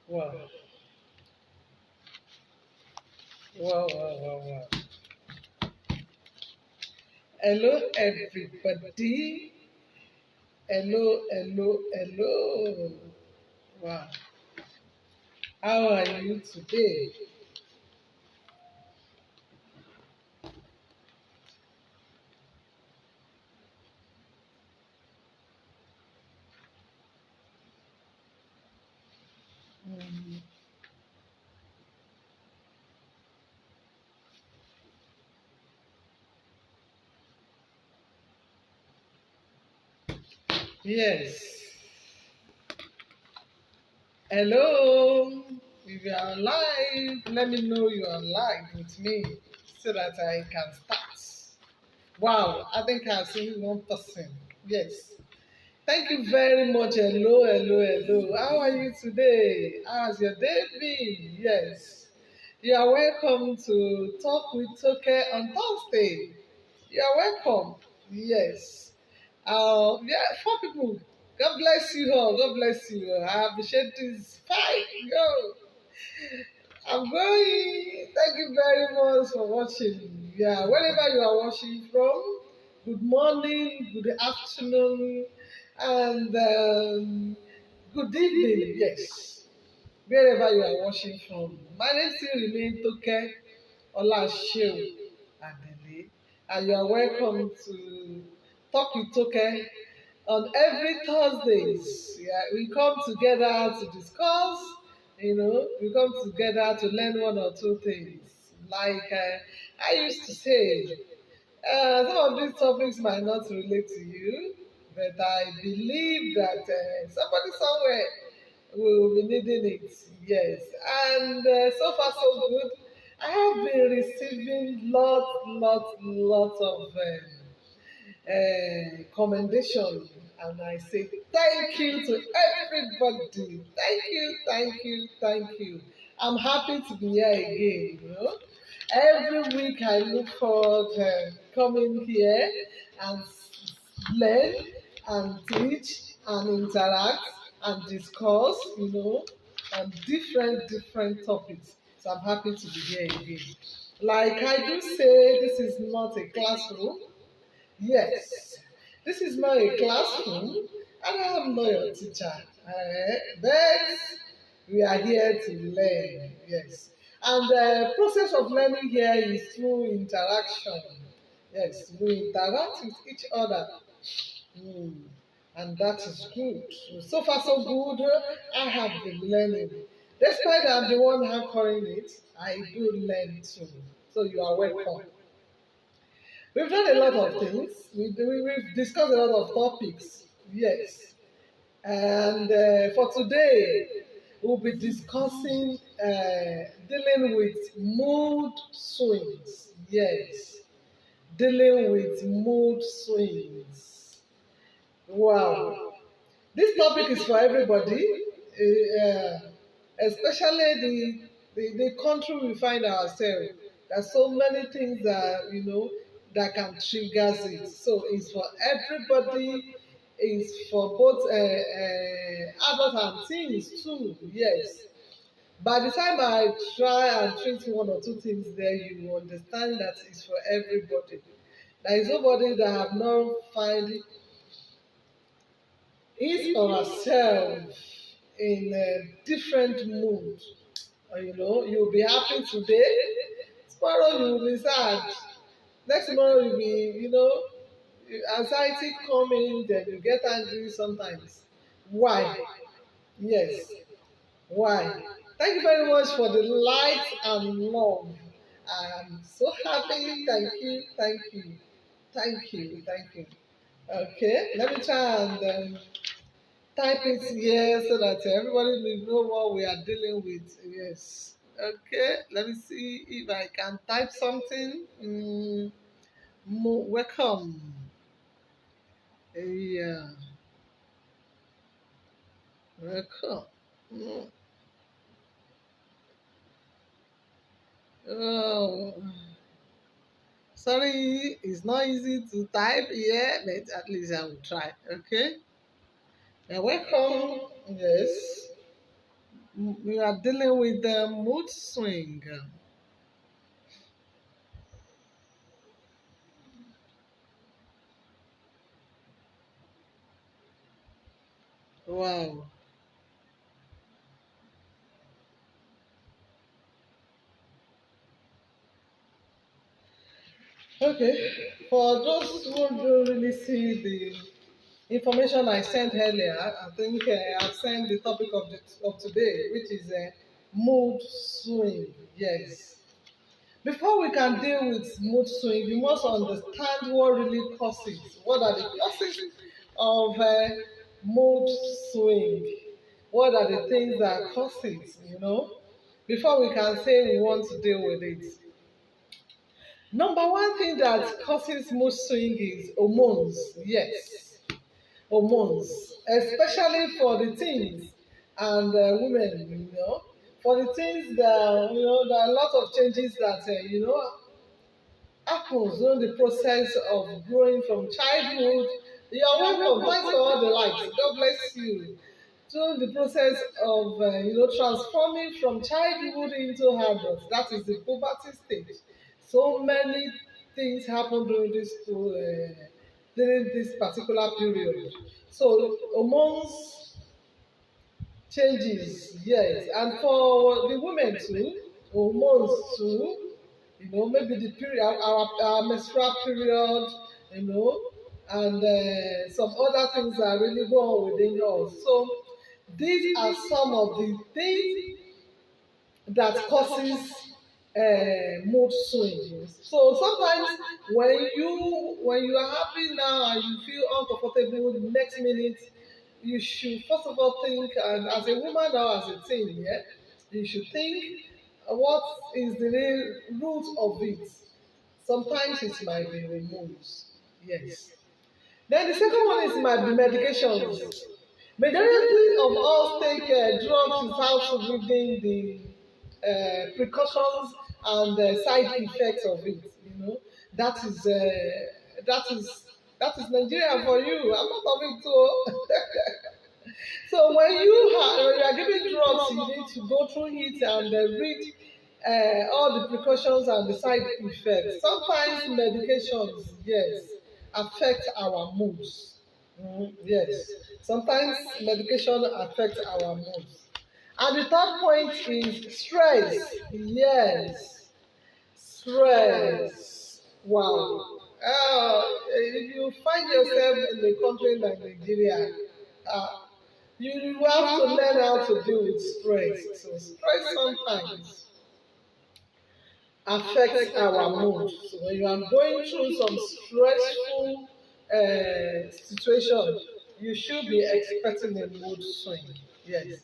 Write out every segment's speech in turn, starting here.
Wow, wow, wow, wow, wow. Hello, everybody. Hello, hello, hello. Wow. How are you today? Mm, yes. Hello. If you are live, let me know you are live with me so that I can start. Wow, I think I've seen one person. Yes. Thank you very much. Hello, hello, hello. How are you today? How's your day been? Yes. You are welcome to Talk with Toke on Thursday. You are welcome. Yes. Yeah, four people. God bless you all. God bless you all. I appreciate this. Five. Go. I'm going. Thank you very much for watching. Yeah, wherever you are watching from, good morning, good afternoon, and good evening. Yes, wherever you are watching from. My name still remains Toke Olashew Adele, and you are welcome to Talk with Toke on every Thursdays. Yeah, we come together to discuss. We come together to learn one or two things. Like I used to say, some of these topics might not relate to you, but I believe that somebody somewhere will be needing it. Yes, and so far so good. I have been receiving lots of commendation, and I say thank you to everybody. Thank you. I'm happy to be here again. Every week I look forward to coming here and learn and teach and interact and discuss, on different topics. So I'm happy to be here again. Like I do say, this is not a classroom. Yes, this is not a classroom, and I am not your teacher. But we are here to learn. Yes, and the process of learning here is through interaction. Yes, we interact with each other. Mm, and that is good. So far, so good. I have been learning. Despite I'm the one anchoring it, I do learn too. So you are welcome. We've done a lot of things. We've discussed a lot of topics. Yes. And for today, we'll be discussing dealing with mood swings. Yes. Dealing with mood swings. Wow. This topic is for everybody, especially the country we find ourselves. There's so many things that can trigger it. So it's for everybody. It's for both adults and teens too. Yes. By the time I try and treat one or two things there, you will understand that it's for everybody. There is nobody that have not find his or herself in a different mood. You'll be happy today, tomorrow you'll be sad, next tomorrow you'll be, anxiety coming, then you get angry sometimes. Why? Yes. Why? Thank you very much for the light and love. I'm so happy. Thank you. Okay, let me try and type it here so that everybody will know what we are dealing with. Yes. Okay, let me see if I can type something. Welcome. Yeah, welcome. Mm, Oh, sorry, it's not easy to type here, but at least I will try. Okay, welcome. Yes. We are dealing with the mood swing. Wow. Okay. For those who don't really see the information I sent earlier, I think I've sent the topic of today, which is mood swing. Yes. Before we can deal with mood swing, we must understand what really causes. What are the causes of mood swing? What are the things that cause it? Before we can say we want to deal with it. Number one thing that causes mood swing is hormones. Yes, hormones, especially for the teens and women. For the teens, there are a lot of changes that happens during the process of growing from childhood. You're welcome. Thanks for all the likes. God bless you. During the process of transforming from childhood into adult, that is the puberty stage. So many things happen during this particular period. So hormones changes, yes, and for the women too, hormones too, maybe the period, our menstrual period, you know, and some other things that really go on within us. So these are some of the things that causes mood swings. So sometimes when you are happy now and you feel uncomfortable, the next minute you should first of all think, and as a woman now, as a teen, yeah, you should think what is the real root of it. Sometimes it might be hormones. Yes. Then the second one is might be medications. Majority of us take drugs without reading the precautions and side effects of it. That is that is that is Nigeria for you. I'm not of it too. So when you are given drugs, you need to go through it and read all the precautions and the side effects. Sometimes medications, yes, affect our moods. Yes, sometimes medication affects our moods. And the third point is stress. Yes, stress. Wow. If you find yourself in a country like Nigeria, uh, you have to learn how to deal with stress. So stress sometimes affects our mood. So when you are going through some stressful situation, you should be expecting a mood swing. Yes.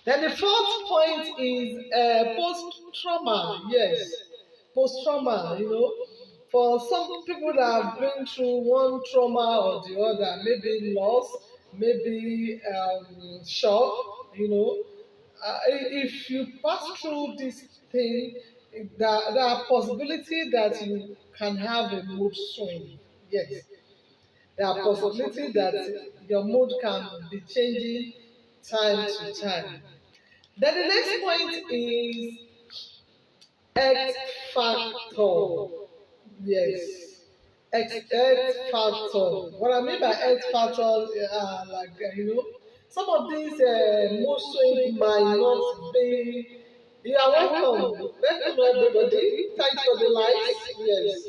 Then the fourth point is post trauma. Yes, post trauma. For some people that have been through one trauma or the other, maybe loss, maybe shock. If you pass through this thing, there are possibility that you can have a mood swing. Yes, there are possibility that your mood can be changing time to time. Then the next point is X factor. Yes. X factor. What I mean by X factor, like, some of these mood swings might not be. You are welcome. Welcome, everybody. Thanks for the likes. Yes.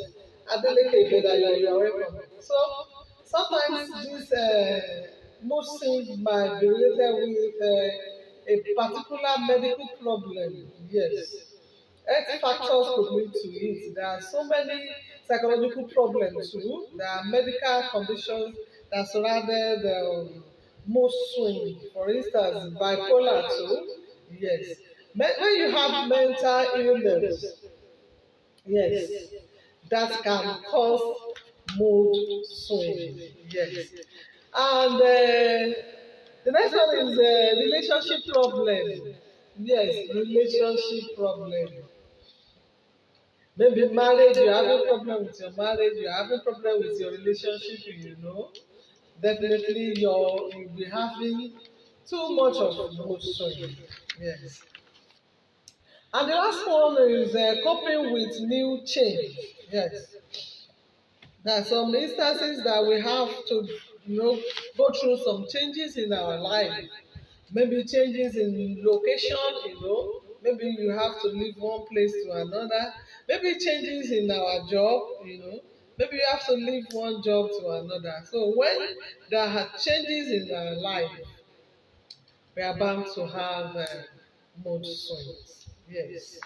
Adeleke Bedayo, you are welcome. So, sometimes this mood swing might be related with a particular medical problem. Yes. X factors could lead to it. There are so many psychological problems too. There are medical conditions that surrounded mood swing. For instance, bipolar too. Yes. When you have mental illness, yes, that can cause mood swing. Yes. And the next one is relationship problem. Yes, relationship problem. Maybe marriage, you're having problem with your marriage, you're having problem with your relationship, definitely you'll be having Too much of mood swing. Yes. And the last one is coping with new change. Yes. There are some instances that we have to, go through some changes in our life. Maybe changes in location, maybe you have to leave one place to another. Maybe changes in our job, maybe you have to leave one job to another. So when there are changes in our life, we are bound to have mood swings. Yes.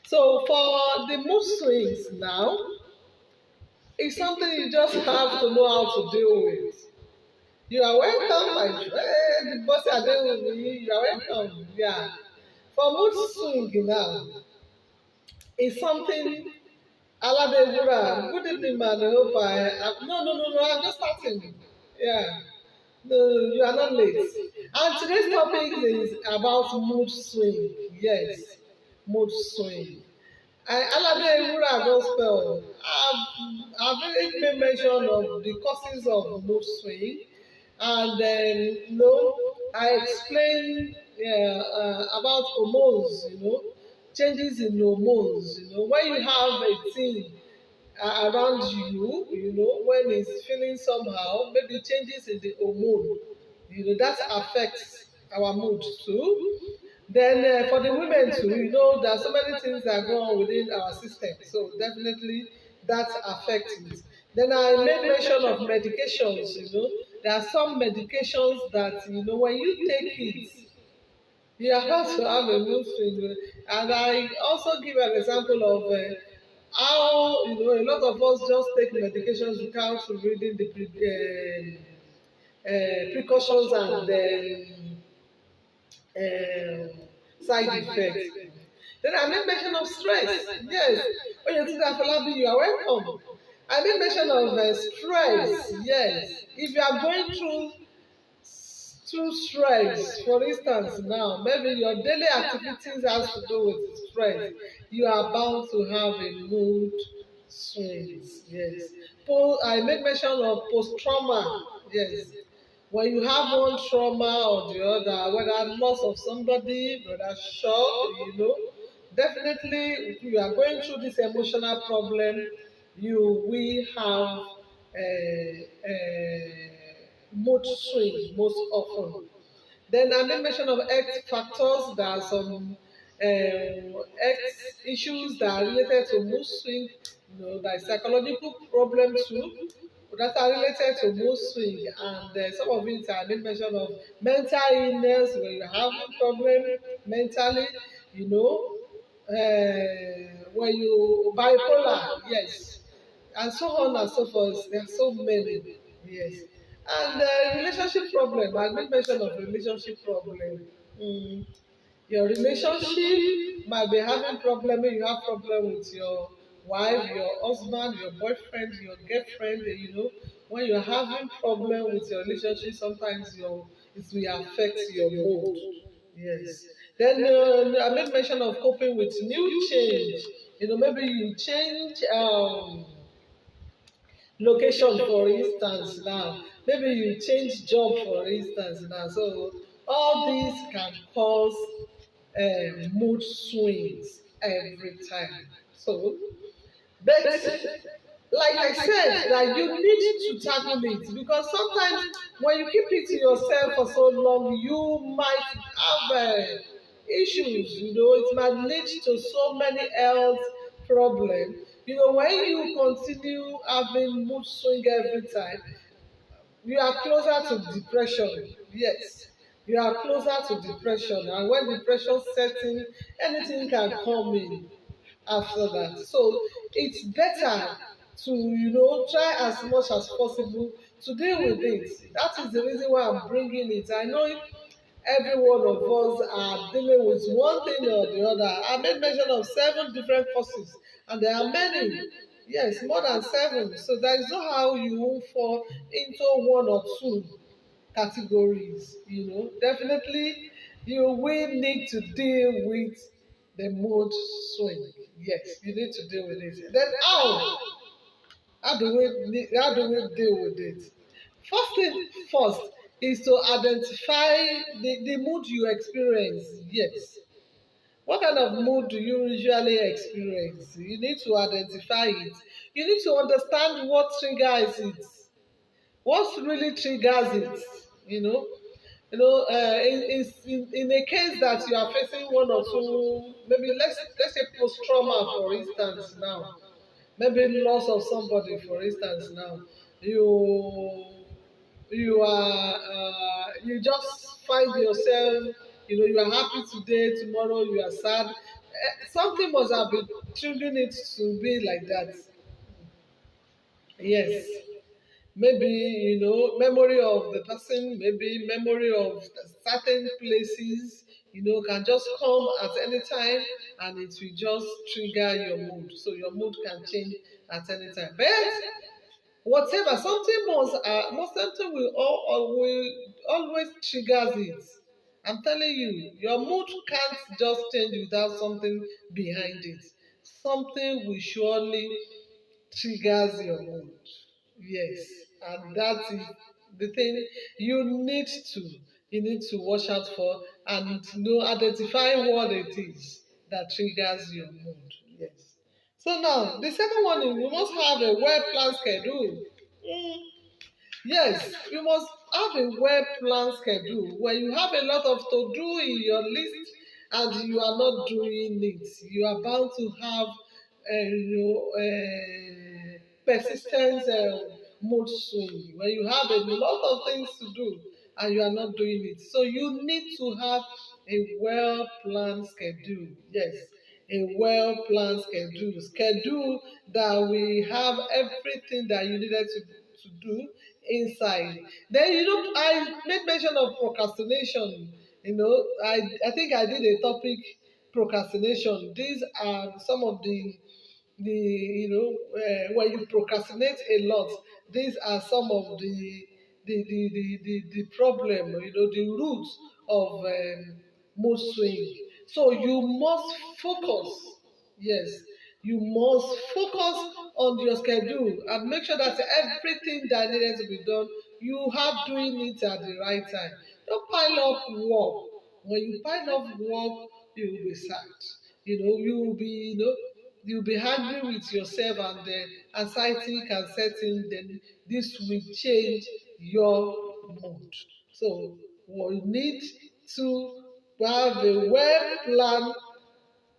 So for the mood swings now, it's something you just have to know how to deal with. You are welcome, my friend. The boss are there with me. You are welcome. Yeah. For mood swing now, it's something Aladebura. Good evening, man. I hope no. I'm just starting. Yeah. No, you are not late. And today's topic is about mood swing. Yes, mood swing. Aladebura Gospel. I've already made mention of the causes of mood swing, and then I explained, about hormones. Changes in hormones. When you have a thing around you, when it's feeling somehow, maybe changes in the hormone, that affects our mood too. Then for the women too, there are so many things that go on within our system. So definitely that affects it. Then I made mention of medications. There are some medications that, when you take it, you have to have a mood swing. And I also give an example of how, a lot of us just take medications without reading the precautions and um, side effects. Then I made mention of stress. Yes. When you think that Falabi, you are welcome. I made mention of stress. Yes. If you are going through stress, for instance, now maybe your daily activities has to do with stress, you are bound to have a mood swings. Yes. I made mention of post trauma. Yes. When you have one trauma or the other, whether loss of somebody, whether shock, definitely you are going through this emotional problem, you will have mood swings most often. Then I made mention of X factors. There are some X issues that are related to mood swing, like psychological problems too, that are related to mood swing, and some of it I made mention of mental illness when you have a problem mentally, you know, when you bipolar, yes, and so on and so forth. There are so many, yes. And relationship problem. I made mention of relationship problem. Mm. Your relationship might be having problem. You have problem with your wife, your husband, your boyfriend, your girlfriend. When you're having problem with your relationship, sometimes it will affect your mood. Yes. Then I made mention of coping with new change. Maybe you change. Location, for instance, now maybe you change job, for instance, now. So all these can cause mood swings every time. So but like I said, that you need to tackle it, because sometimes when you keep it to yourself for so long, you might have issues. It might lead to so many health problems. When you continue having mood swing every time, you are closer to depression. Yes, you are closer to depression, and when depression sets in, anything can come in after that. So it's better to, try as much as possible to deal with it. That is the reason why I'm bringing it. I know every one of us are dealing with one thing or the other. I made mention of 7 different causes, and there are many. Yes, more than 7. So there is no how you won't fall into one or two categories. Definitely you will need to deal with the mood swing. Yes, you need to deal with it. Then how do we deal with it? First thing first, is to identify the mood you experience. Yes. What kind of mood do you usually experience? You need to identify it. You need to understand what triggers it. What really triggers it? You know, in a case that you are facing one or two, maybe let's say post trauma, for instance. Now, maybe loss of somebody, for instance. Now, you you just find yourself, you are happy today, tomorrow you are sad. Something must have been triggering it to be like that. Yes. Maybe, memory of the person, maybe memory of certain places, can just come at any time, and it will just trigger your mood. So your mood can change at any time. But whatever, something will always triggers it. I'm telling you, your mood can't just change without something behind it. Something will surely triggers your mood. Yes, and that is the thing you need to watch out for, and identify what it is that triggers your mood. Yes. So now the second one is you must have a well planned schedule. Mm, yes, you must have a well planned schedule where you have a lot of to do in your list and you are not doing it. You are bound to have persistent mood swing where you have a lot of things to do and you are not doing it. So you need to have a well planned schedule. Yes, a well planned schedule that we have everything that you needed to do inside. Then I made mention of procrastination. I think I did a topic procrastination. These are some of the when you procrastinate a lot. These are some of the problem, the roots of mood swing. So you must focus. Yes, you must focus on your schedule and make sure that everything that needed to be done, you are doing it at the right time. Don't pile up work. When you pile up work, you will be sad. You'll be angry with yourself, and then anxiety can set in. Then this will change your mood. So we need to have a well planned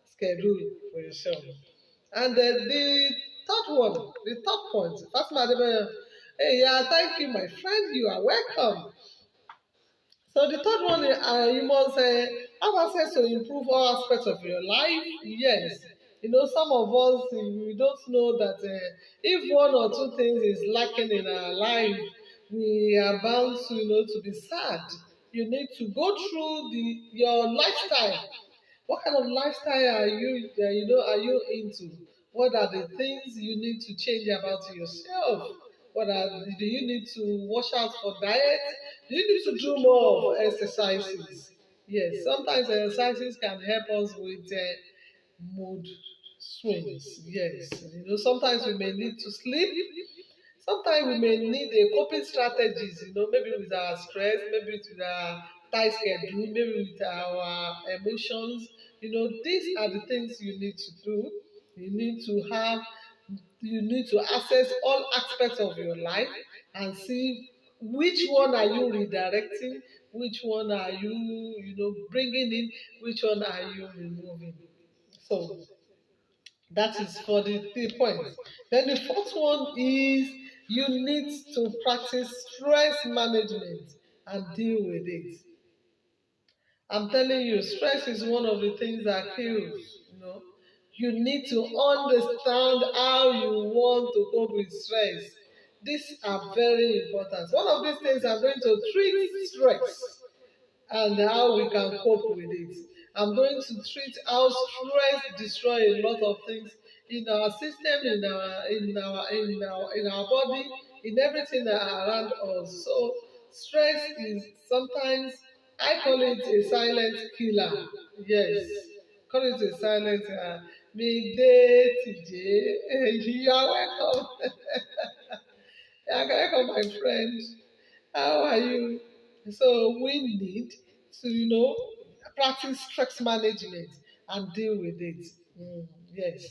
schedule for yourself. And then the third point, Fatima Adebayo. Hey, yeah, thank you, my friend. You are welcome. So the third one, you must have access to improve all aspects of your life. Yes, some of us, we don't know that if one or two things is lacking in our life, we are bound to to be sad. You need to go through your lifestyle. What kind of lifestyle are you into? What are the things you need to change about yourself? Do you need to watch out for diet? Do you need to do more of exercises? Yes, sometimes exercises can help us with mood swings. Yes, sometimes we may need to sleep. Sometimes we may need a coping strategies, maybe with our stress, maybe with our tight schedule, maybe with our emotions. These are the things you need to do. You need to have, you need to assess all aspects of your life and see which one are you redirecting, which one are bringing in, which one are you removing. So that is for the 3 points. Then the fourth one is you need to practice stress management and deal with it. I'm telling you, stress is one of the things that kills. You know, you need to understand how you want to cope with stress. These are very important. One of these things I'm going to treat stress and how we can cope with it. I'm going to treat how stress destroys a lot of things in our system, in our body, in everything around us. So stress is sometimes I call it a silent killer. Yes, call it a silent. Me day today. You are welcome. You are welcome, my friend. How are you? So we need to, practice stress management and deal with it. Yes,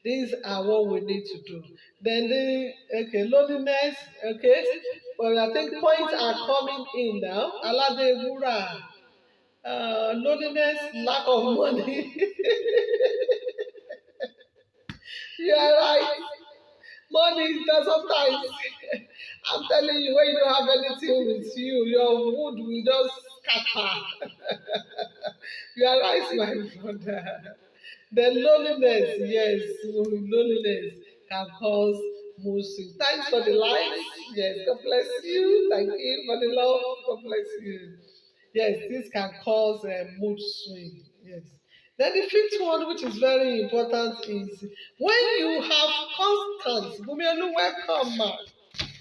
these are what we need to do. Then the okay, loneliness. Okay, but I think points are coming in now. Alade Wura, loneliness, lack of money. You are right. Money that sometimes I'm telling you, when you don't have anything with you, your mood will just scatter. You are right, my brother. The loneliness, yes, loneliness can cause mood swings. Thanks for the likes. Yes, God bless you. Thank you for the love. God bless you. Yes, this can cause a mood swing. Yes. Then the fifth one, which is very important, is when you have constant. Bumiolu, welcome, ma.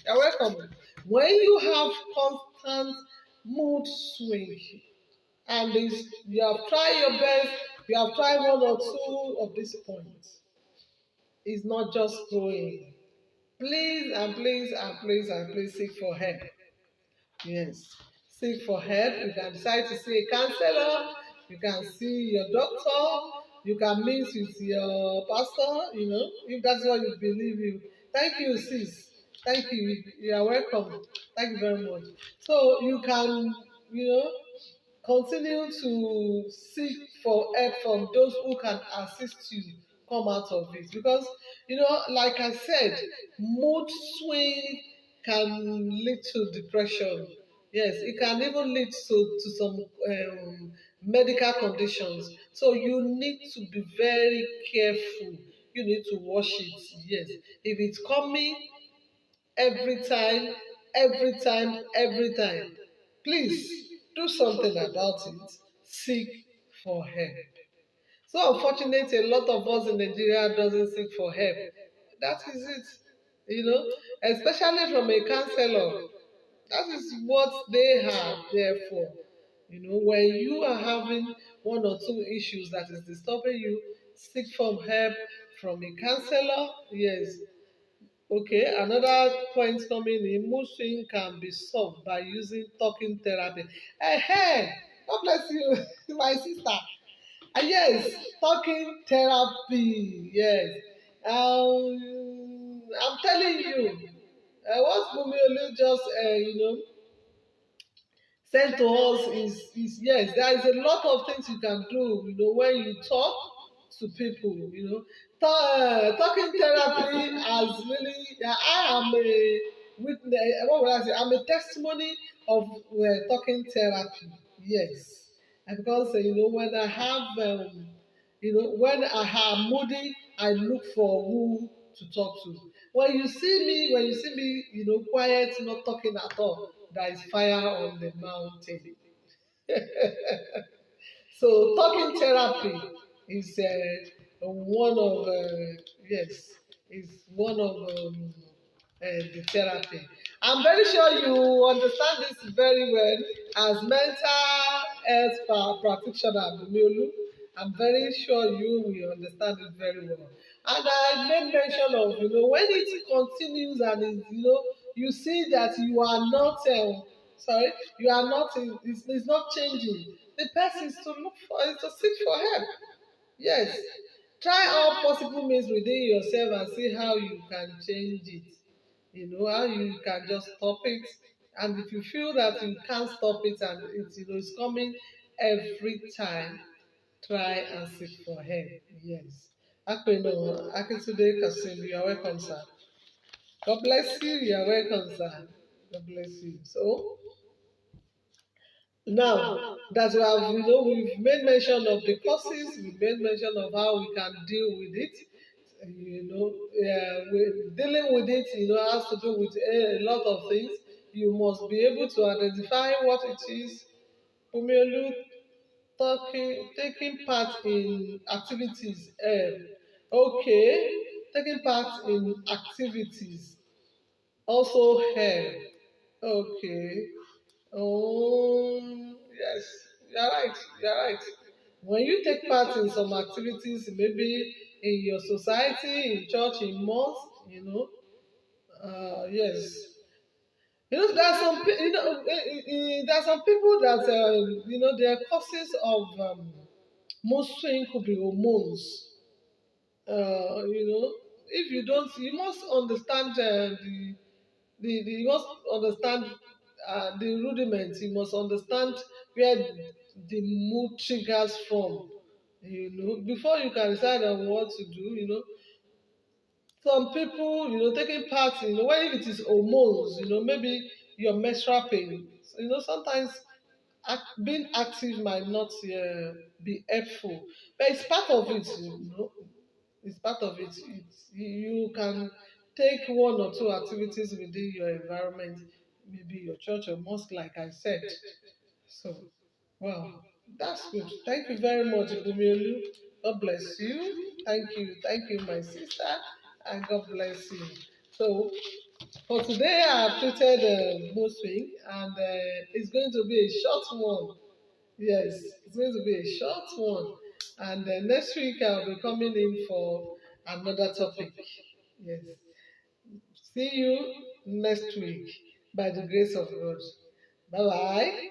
You're welcome. When you have constant mood swing, and you have tried your best, you have tried one or two of these points, it's not just going. Please and please and please and please seek for help. Yes. Seek for help. You can decide to see a counselor. You can see your doctor. You can meet with your pastor, if that's what you believe in. Thank you, sis. Thank you. You are welcome. Thank you very much. So you can, you know, continue to seek for help from those who can assist you come out of it. Because, like I said, mood swing can lead to depression. Yes, it can even lead to some medical conditions. So you need to be very careful. You need to watch it. Yes, if it's coming every time, every time, every time, please do something about it. Seek for help. So unfortunate, a lot of us in Nigeria doesn't seek for help. That is it. Especially from a counselor. That is what they are there for. When you are having one or two issues that is disturbing you, seek for help from a counselor. Yes. Okay, another point coming in, mood swing can be solved by using talking therapy. Hey, God bless you, my sister. Yes, talking therapy. Yes. I'm telling you, what Bumiolu just, sent to us is yes, there is a lot of things you can do, when you talk to people, talking therapy has really, I am a witness, what would I say, I'm a testimony of talking therapy, yes. And because, when I have, when I am moody, I look for who to talk to. When you see me, quiet, not talking at all, there is fire on the mountain. So talking therapy is one of yes, is one of the therapy. I'm very sure you understand this very well as mental health practitioner Bumiolu. I'm very sure you will understand it very well. And I made mention of, when it continues and you see that you are not, sorry, you are not, it's not changing. The person is to look for, is to seek for help. Yes. Try all possible means within yourself and see how you can change it. How you can just stop it. And if you feel that you can't stop it and it's coming every time, try and seek for help. Yes. Akpeno, Akintude Kasim, you are welcome, sir. God bless you. You are welcome, sir. God bless you. So now that we've made mention of the causes, we've made mention of how we can deal with it. Dealing with it, has to do with a lot of things. You must be able to identify what it is. Umielu taking part in activities. Okay, taking part in activities also help. Okay. Yes, you're right. You're right. When you take part in some activities, maybe in your society, in church, in mosque, yes, There are some there are some people that their causes of mood swing could be hormones. If you don't, you must understand you must understand the rudiments. You must understand where the mood triggers from. Before you can decide on what to do. Some people, taking part, when it is hormones, maybe your menstrual pain. Sometimes being active might not be helpful, but it's part of it. It's part of it. You can take one or two activities within your environment, maybe your church or mosque, like I said. So, wow, that's good. Thank you very much, Bumielu. God bless you. Thank you, my sister, and God bless you. So, for today, I have treated mood swing, and it's going to be a short one. Yes, it's going to be a short one. And next week I'll be coming in for another topic. Yes. See you next week by the grace of God. Bye bye.